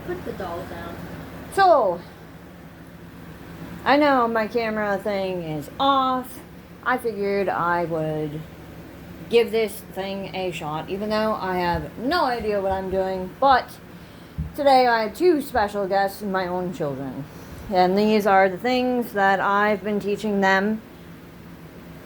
Put the dolls down. So, I know my camera thing is off. I figured I would give this thing a shot, even though I have no idea what I'm doing. But today I have two special guests, my own children. And these are the things that I've been teaching them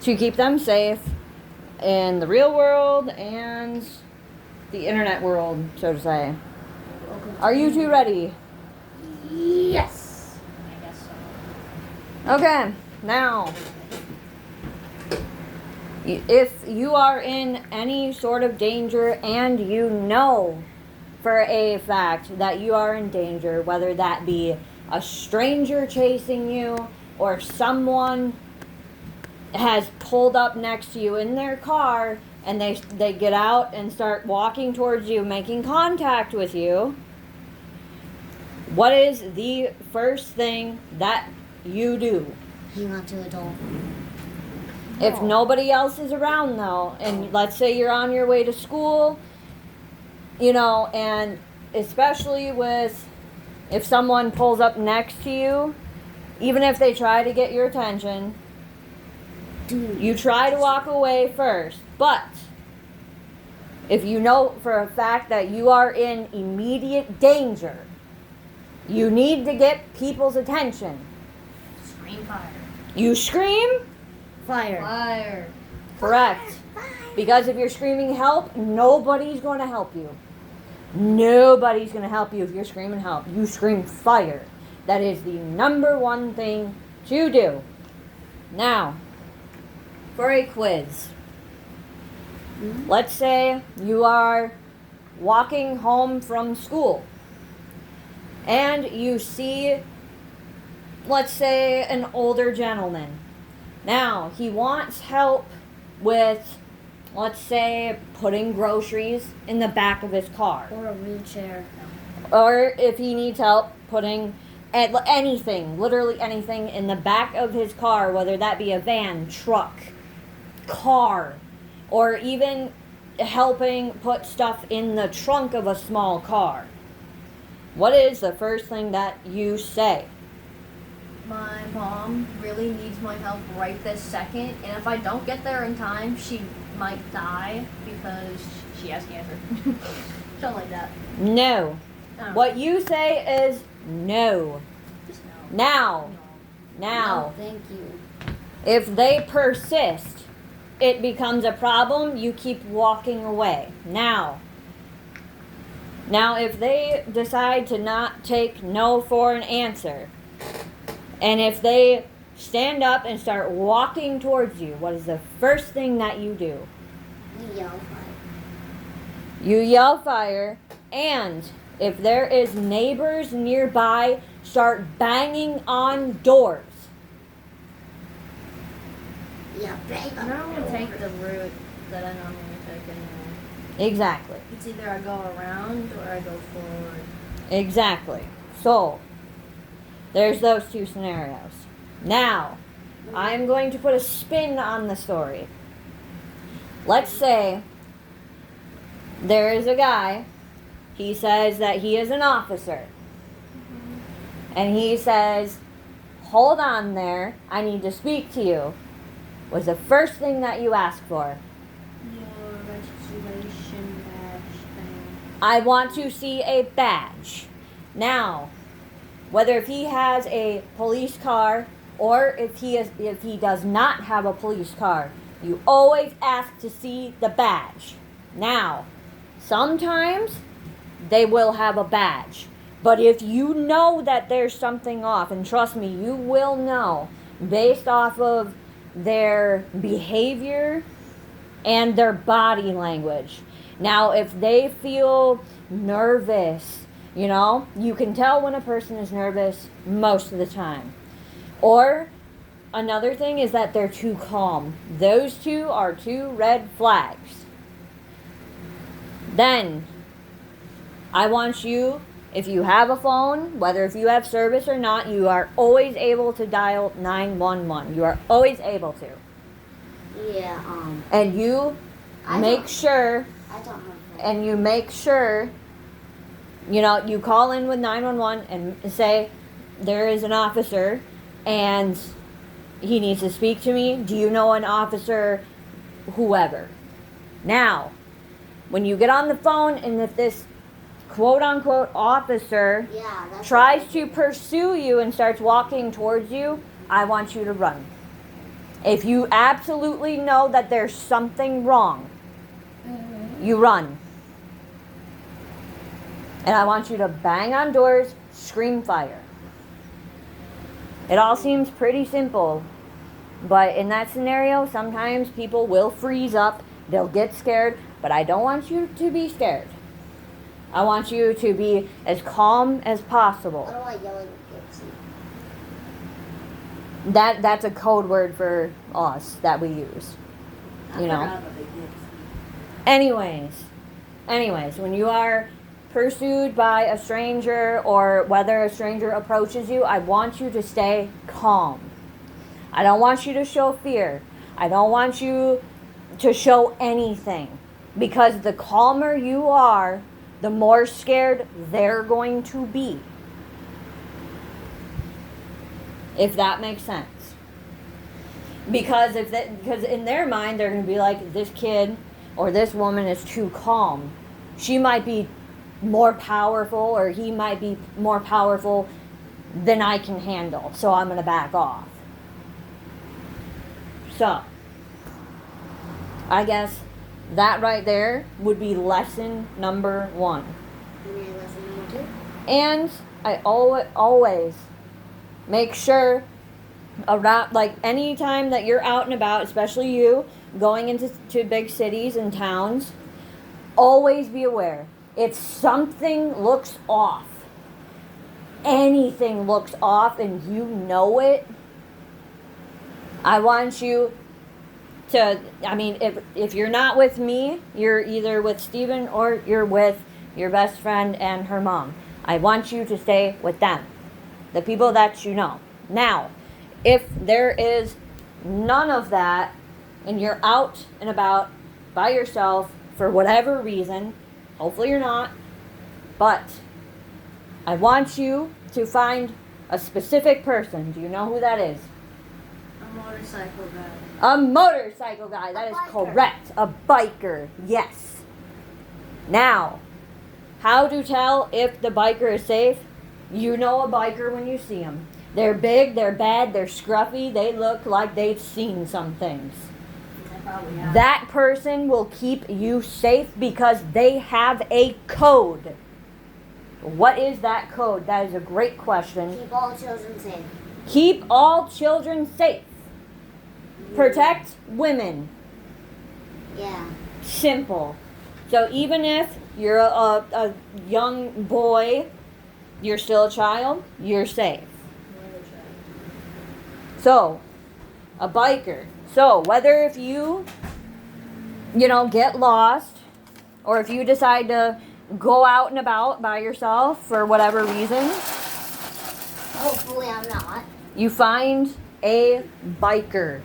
to keep them safe in the real world and the internet world, so to say. Are you two ready? Yes. I guess so. Okay, now, if you are in any sort of danger and you know for a fact that you are in danger, whether that be a stranger chasing you or someone has pulled up next to you in their car and they get out and start walking towards you, making contact with you, what is the first thing that you do? Hang on to a doll. If nobody else is around, though, and let's say you're on your way to school, you know, and especially with if someone pulls up next to you, even if they try to get your attention, you try to walk away first. But if you know for a fact that you are in immediate danger, you need to get people's attention. Scream fire. You scream? Fire. Fire. Correct. Because if you're screaming help, nobody's going to help you. Nobody's going to help you if you're screaming help. You scream fire. That is the number one thing to do. Now, for a quiz. Let's say you are walking home from school and you see, let's say, an older gentleman. Now, he wants help with, let's say, putting groceries in the back of his car. Or a wheelchair. Or if he needs help putting anything, literally anything, in the back of his car, whether that be a van, truck, car, or even helping put stuff in the trunk of a small car. What is the first thing that you say? My mom really needs my help right this second, and if I don't get there in time, she might die because she has cancer. Something like that. No. Oh. What you say is no. Just no. Now. No. Now. No, thank you. If they persist, it becomes a problem. You keep walking away. Now, if they decide to not take no for an answer, and if they stand up and start walking towards you, what is the first thing that you do? You yell fire. You yell fire, and if there is neighbors nearby, start banging on doors. Yeah, bang I'm on not the gonna take door. the route that I normally take anyway. Exactly. It's either I go around or I go forward. Exactly. So, there's those two scenarios. Now, I'm going to put a spin on the story. Let's say there is a guy, he says that he is an officer. And he says, hold on there, I need to speak to you. What's the first thing that you ask for? Your registration badge thing. I want to see a badge. Now, whether if he has a police car or if he does not have a police car, you always ask to see the badge. Now, sometimes they will have a badge. But if you know that there's something off, and trust me, you will know based off of their behavior and their body language. Now, if they feel nervous, you know, you can tell when a person is nervous most of the time. Or another thing is that they're too calm. Those two are two red flags. Then, I want you, if you have a phone, whether if you have service or not, you are always able to dial 911. You are always able to. Yeah, And you I make don't- sure, I don't have and you make sure You know, you call in with 911 and say, there is an officer and he needs to speak to me. Do you know an officer, whoever? Now, when you get on the phone and if this quote unquote officer Yeah, that's tries what I to do. pursue you and starts walking towards you, I want you to run. If you absolutely know that there's something wrong, you run. And I want you to bang on doors, scream fire. It all seems pretty simple, but in that scenario, sometimes people will freeze up, they'll get scared, but I don't want you to be scared. I want you to be as calm as possible. What do I yell at Gypsy? That's a code word for us that we use. You know. Anyways, when you are pursued by a stranger or whether a stranger approaches you, I want you to stay calm. I don't want you to show fear. I don't want you to show anything. Because the calmer you are, the more scared they're going to be. If that makes sense. Because because in their mind they're going to be like, this kid or this woman is too calm. She might be more powerful or he might be more powerful than I can handle. So I'm going to back off. So, I guess that right there would be lesson number 1. And then lesson number 2. And I always make sure around, like any time that you're out and about, especially you going into big cities and towns, always be aware. If something looks off, anything looks off and you know it, I want you to, I mean, if you're not with me, you're either with Steven or you're with your best friend and her mom. I want you to stay with them, the people that you know. Now, if there is none of that and you're out and about by yourself for whatever reason, hopefully you're not, but I want you to find a specific person. Do you know who that is? A motorcycle guy. A motorcycle guy. That is correct. A biker. Yes. Now, how to tell if the biker is safe? You know a biker when you see them. They're big, they're bad, they're scruffy, they look like they've seen some things. I probably have. That person will keep you safe because they have a code. What is that code? That is a great question. Keep all children safe. Keep all children safe. Protect women. Yeah. Simple. So even if you're a young boy, you're still a child, you're safe. So, a biker. So, whether if you get lost, or if you decide to go out and about by yourself for whatever reason, Hopefully I'm not. you find a biker.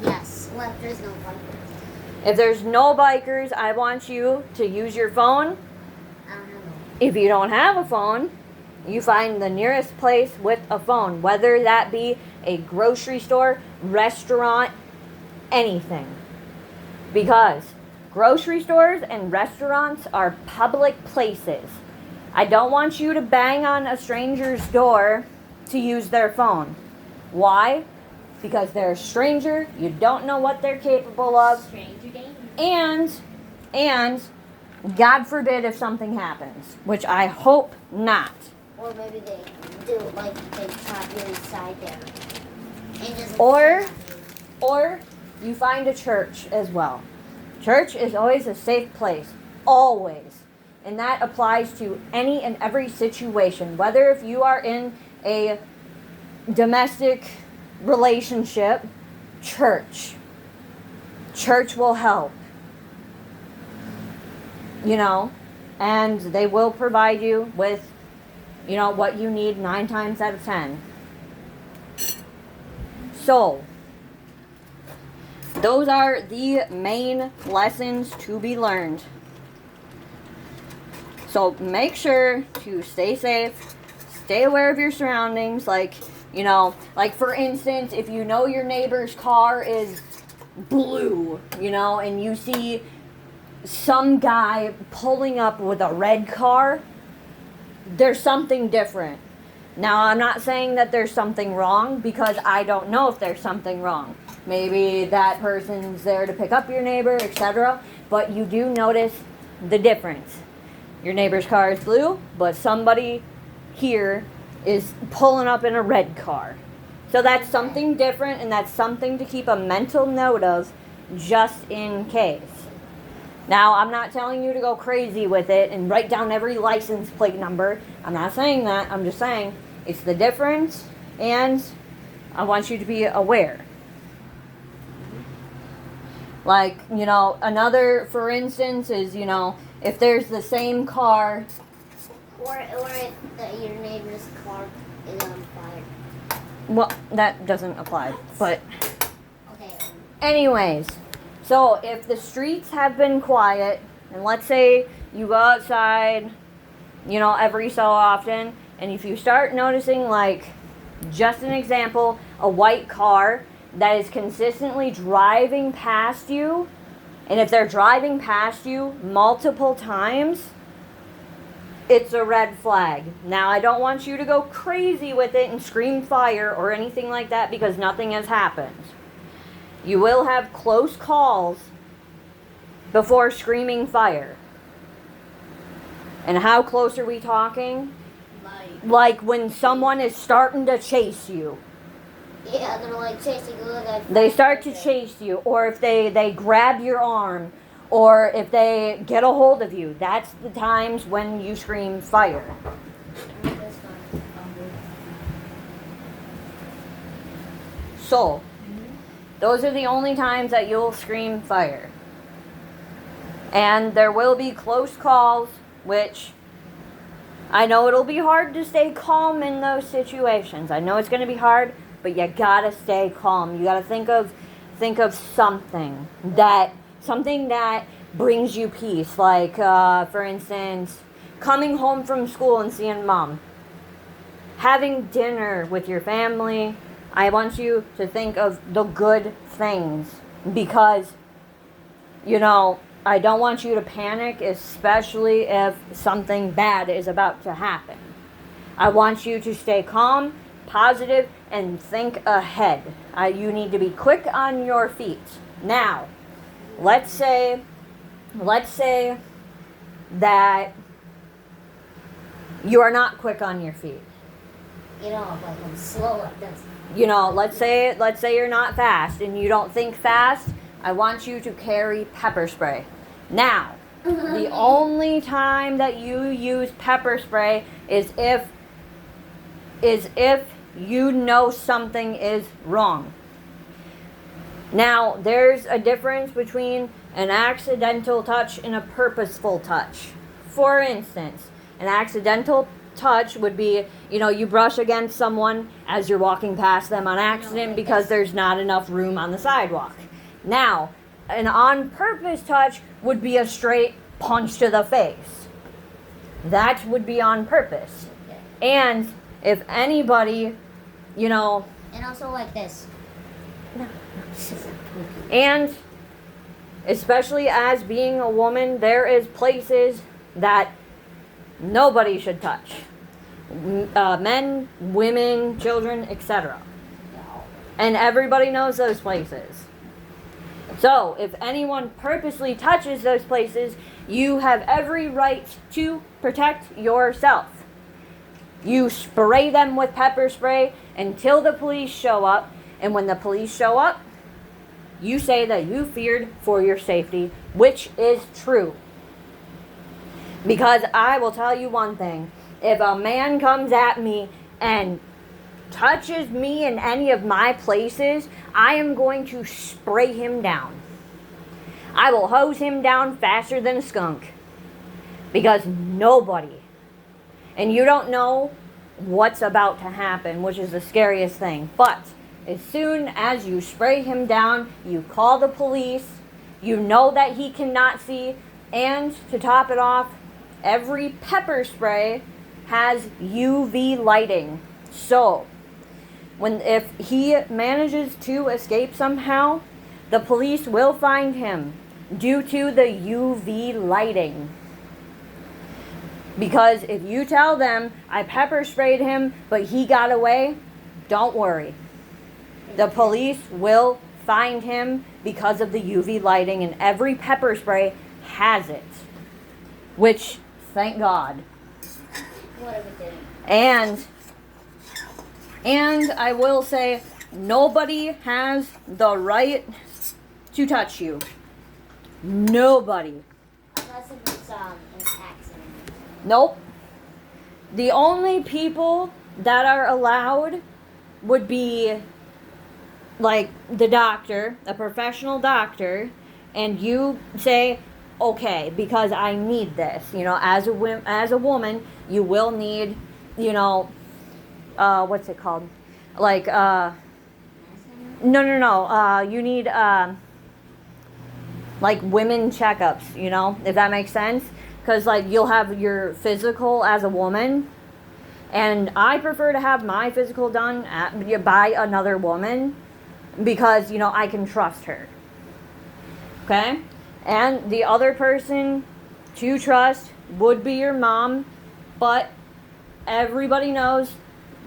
Yes. Well, if there's no bikers. If there's no bikers, I want you to use your phone. I don't know. If you don't have a phone, you find the nearest place with a phone, whether that be a grocery store, restaurant, anything. Because grocery stores and restaurants are public places. I don't want you to bang on a stranger's door to use their phone. Why? Because they're a stranger, you don't know what they're capable of, Stranger danger. and God forbid if something happens, which I hope not. Or maybe they do like they trap you inside there. And just Or you find a church as well. Church is always a safe place. Always. And that applies to any and every situation. Whether if you are in a domestic relationship, church. Church will help. And they will provide you with, what you need 9 times out of 10. So, those are the main lessons to be learned. So make sure to stay safe, stay aware of your surroundings. Like, like for instance, if you know your neighbor's car is blue, and you see some guy pulling up with a red car, there's something different. Now, I'm not saying that there's something wrong, because I don't know if there's something wrong. Maybe that person's there to pick up your neighbor, etc. But you do notice the difference. Your neighbor's car is blue, but somebody here is pulling up in a red car. So that's something different, and that's something to keep a mental note of, just in case. Now, I'm not telling you to go crazy with it and write down every license plate number. I'm not saying that. I'm just saying it's the difference, and I want you to be aware. Like, another, for instance, is, if there's the same car. Or if your neighbor's car is on fire. Well, that doesn't apply, but. Okay. Anyways, so if the streets have been quiet, and let's say you go outside, every so often, and if you start noticing, like, just an example, a white car that is consistently driving past you, and if they're driving past you multiple times, it's a red flag. Now, I don't want you to go crazy with it and scream fire or anything like that, because nothing has happened. You will have close calls before screaming fire. And how close are we talking? Like when someone is starting to chase you. Yeah, they're like chasing you. They start to chase you, or if they grab your arm, or if they get a hold of you. That's the times when you scream fire. So, those are the only times that you'll scream fire. And there will be close calls, which I know it'll be hard to stay calm in those situations. I know it's going to be hard, but you gotta stay calm. You gotta think of something that brings you peace. Like, for instance, coming home from school and seeing mom. Having dinner with your family. I want you to think of the good things, because, I don't want you to panic, especially if something bad is about to happen. I want you to stay calm, positive, and think ahead. You need to be quick on your feet. Now, let's say that you are not quick on your feet. Like I'm slow like this. Let's say you're not fast and you don't think fast. I want you to carry pepper spray. Now, the only time that you use pepper spray is if you know something is wrong. Now, there's a difference between an accidental touch and a purposeful touch. For instance, an accidental touch would be, you brush against someone as you're walking past them on accident because there's not enough room on the sidewalk. Now, an on-purpose touch would be a straight punch to the face. That would be on purpose. And if anybody, And also like this. And especially as being a woman, there is places that nobody should touch. Men, women, children, etc. And everybody knows those places. So, if anyone purposely touches those places, you have every right to protect yourself. You spray them with pepper spray until the police show up. And when the police show up, you say that you feared for your safety, which is true. Because I will tell you one thing. If a man comes at me and touches me in any of my places, I am going to spray him down. I will hose him down faster than a skunk. Because nobody, and you don't know what's about to happen, which is the scariest thing. But as soon as you spray him down, you call the police, you know that he cannot see, and to top it off, every pepper spray has UV lighting. So, if he manages to escape somehow, the police will find him due to the UV lighting. Because if you tell them, I pepper sprayed him, but he got away, don't worry. The police will find him because of the UV lighting, and every pepper spray has it. Which, thank God. What if it didn't? And I will say, nobody has the right to touch you. Nobody. Unless if it's an accident. Nope. The only people that are allowed would be like the doctor, a professional doctor, and you say, okay, because I need this. You know, as a woman, you will need, you know, what's it called? Like, no. You need, like women checkups, you know, if that makes sense. Because, like, you'll have your physical as a woman. And I prefer to have my physical done by another woman. Because, you know, I can trust her. Okay? And the other person to trust would be your mom. But everybody knows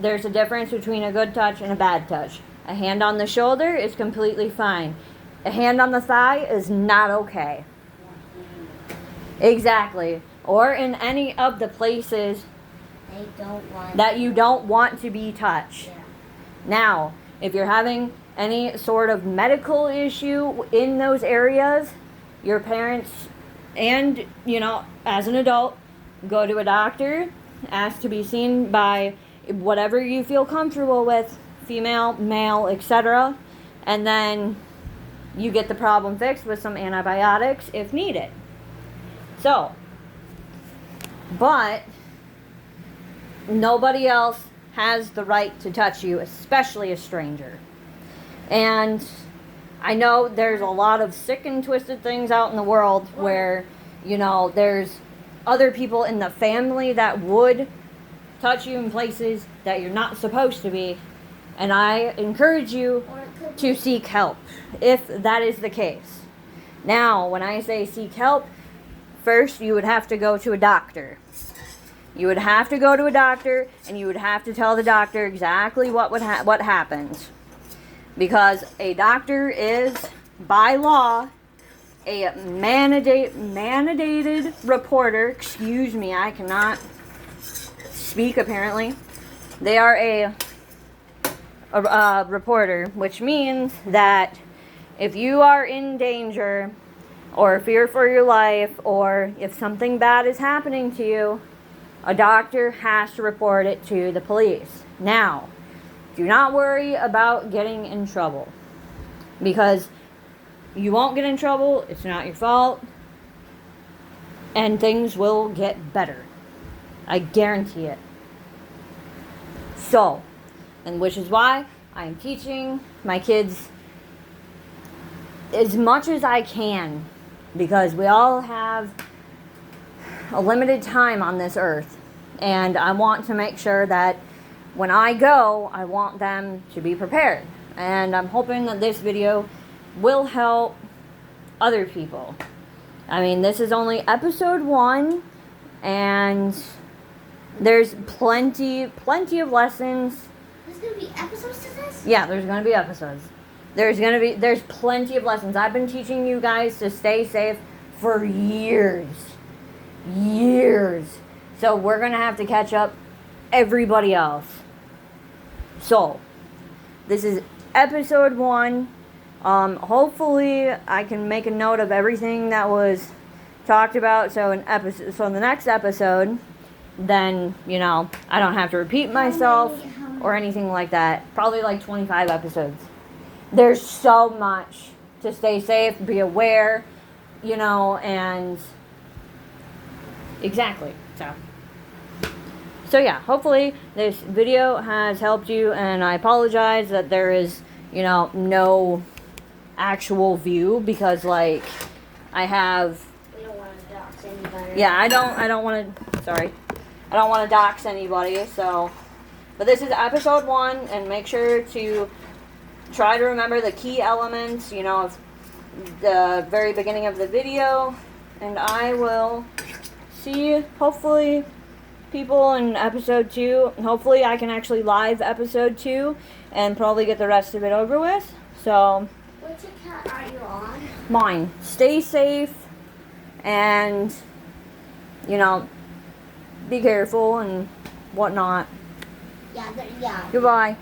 there's a difference between a good touch and a bad touch. A hand on the shoulder is completely fine. A hand on the thigh is not okay. Exactly. Or in any of the places that you don't want to be touched. Yeah. Now, if you're having any sort of medical issue in those areas, your parents and, you know, as an adult, go to a doctor, ask to be seen by whatever you feel comfortable with, female, male, etc. And then you get the problem fixed with some antibiotics if needed. So, but nobody else has the right to touch you, especially a stranger. And I know there's a lot of sick and twisted things out in the world where, you know, there's other people in the family that would touch you in places that you're not supposed to be. And I encourage you to seek help if that is the case. Now, when I say seek help, first you would have to go to a doctor. You would have to go to a doctor, and you would have to tell the doctor exactly what happens. Because a doctor is, by law, a mandated reporter. Excuse me, I cannot speak apparently. They are a reporter, which means that if you are in danger, or fear for your life, or if something bad is happening to you, a doctor has to report it to the police. Now, do not worry about getting in trouble. Because you won't get in trouble, it's not your fault, and things will get better. I guarantee it. So, and which is why I'm teaching my kids as much as I can, because we all have a limited time on this earth, and I want to make sure that when I go, I want them to be prepared. And I'm hoping that this video will help other people. I mean, this is only episode 1, and there's plenty of lessons. There's gonna be episodes to this? Yeah, there's gonna be episodes. There's plenty of lessons. I've been teaching you guys to stay safe for years. So we're gonna have to catch up everybody else. So, this is episode 1. Hopefully I can make a note of everything that was talked about. So in the next episode, then, you know, I don't have to repeat myself or anything like that. Probably like 25 episodes. There's so much to stay safe, be aware, you know, and exactly. So yeah, hopefully this video has helped you, and I apologize that there is, you know, no actual view, because like I have We don't want to dox anybody. Yeah, I don't want to. Sorry, I don't want to dox anybody. So, but this is episode 1, and make sure to try to remember the key elements. You know, of the very beginning of the video, and I will see hopefully people in episode 2. Hopefully, I can actually live episode 2 and probably get the rest of it over with. So, Which account are you on? mine. Stay safe, and you know, be careful and whatnot. Yeah, yeah. Goodbye.